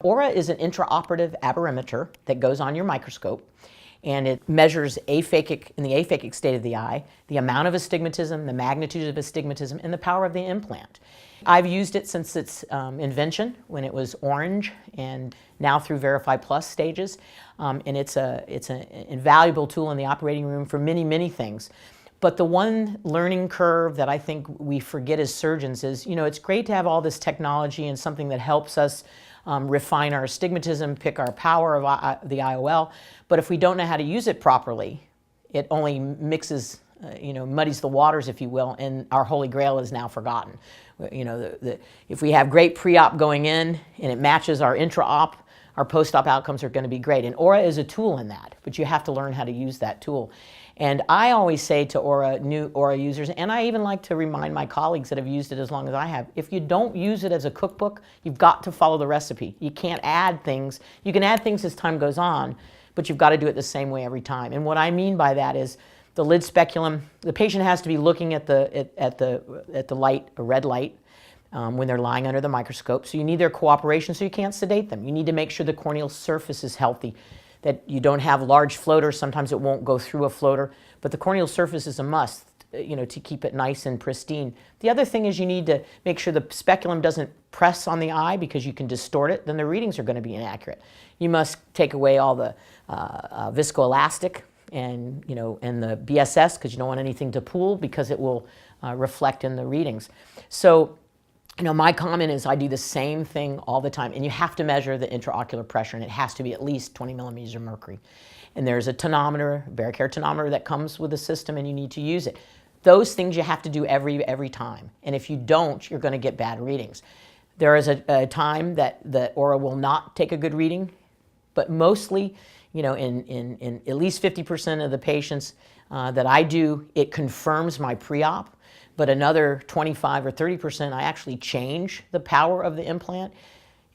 ORA is an intraoperative aborimeter that goes on your microscope, and it measures in the aphakic state of the eye, the amount of astigmatism, the magnitude of astigmatism, and the power of the implant. I've used it since its invention, when it was orange, and now through Verify Plus stages. And it's an invaluable tool in the operating room for many, many things. But the one learning curve that I think we forget as surgeons is, it's great to have all this technology and something that helps us refine our astigmatism, pick our power of the IOL. But if we don't know how to use it properly, it only mixes, muddies the waters, if you will, and our holy grail is now forgotten. If we have great pre-op going in and it matches our intra-op, our post-op outcomes are going to be great. And ORA is a tool in that, but you have to learn how to use that tool. And I always say to new ORA users, and I even like to remind my colleagues that have used it as long as I have, if you don't use it as a cookbook, you've got to follow the recipe. You can't add things. You can add things as time goes on, but you've got to do it the same way every time. And what I mean by that is the lid speculum, the patient has to be looking at the light, a red light, when they're lying under the microscope. So you need their cooperation, so you can't sedate them. You need to make sure the corneal surface is healthy, that you don't have large floaters. Sometimes it won't go through a floater, but the corneal surface is a must, to keep it nice and pristine. The other thing is you need to make sure the speculum doesn't press on the eye, because you can distort it, then the readings are going to be inaccurate. You must take away all the viscoelastic and the BSS, because you don't want anything to pool, because it will reflect in the readings. So my comment is I do the same thing all the time, and you have to measure the intraocular pressure, and it has to be at least 20 millimeters of mercury. And there's a tonometer, Barricare tonometer, that comes with the system, and you need to use it. Those things you have to do every time, and if you don't, you're going to get bad readings. There is a time that the ORA will not take a good reading, but mostly, in at least 50% of the patients that I do, it confirms my pre-op. But another 25 or 30%, I actually change the power of the implant.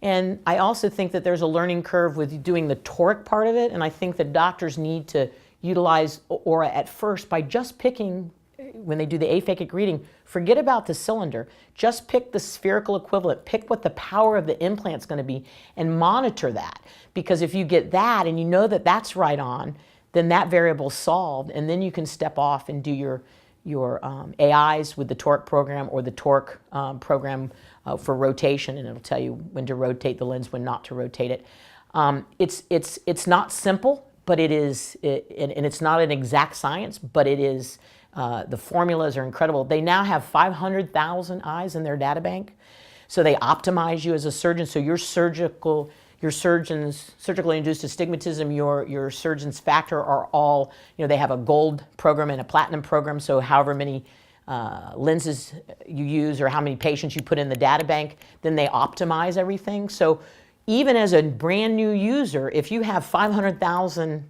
And I also think that there's a learning curve with doing the toric part of it, and I think that doctors need to utilize ORA at first by just picking, when they do the aphakic reading, forget about the cylinder. Just pick the spherical equivalent, pick what the power of the implant's going to be, and monitor that. Because if you get that and you know that that's right on, then that variable's solved, and then you can step off and do your AIs with the toric program, or the toric program for rotation, and it'll tell you when to rotate the lens, when not to rotate it. It's not simple, but it is, and it's not an exact science, but it is. The formulas are incredible. They now have 500,000 eyes in their data bank, so they optimize you as a surgeon. So your surgically induced astigmatism, your surgeon's factor are all, they have a gold program and a platinum program, so however many lenses you use or how many patients you put in the data bank, then they optimize everything. So even as a brand new user, if you have 500,000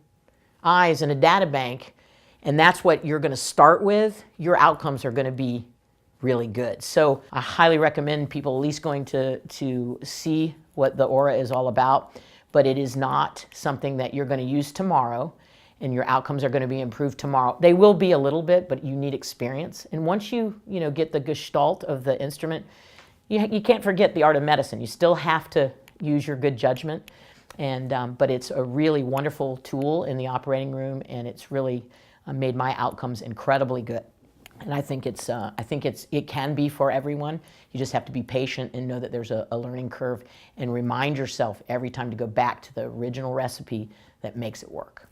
eyes in a data bank, and that's what you're going to start with, your outcomes are going to be really good. So I highly recommend people at least going to see what the ORA is all about, but it is not something that you're going to use tomorrow, and your outcomes are going to be improved tomorrow. They will be a little bit, but you need experience. And once you get the gestalt of the instrument, you can't forget the art of medicine. You still have to use your good judgment, and but it's a really wonderful tool in the operating room, and it's really made my outcomes incredibly good. And I think it can be for everyone. You just have to be patient and know that there's a learning curve, and remind yourself every time to go back to the original recipe that makes it work.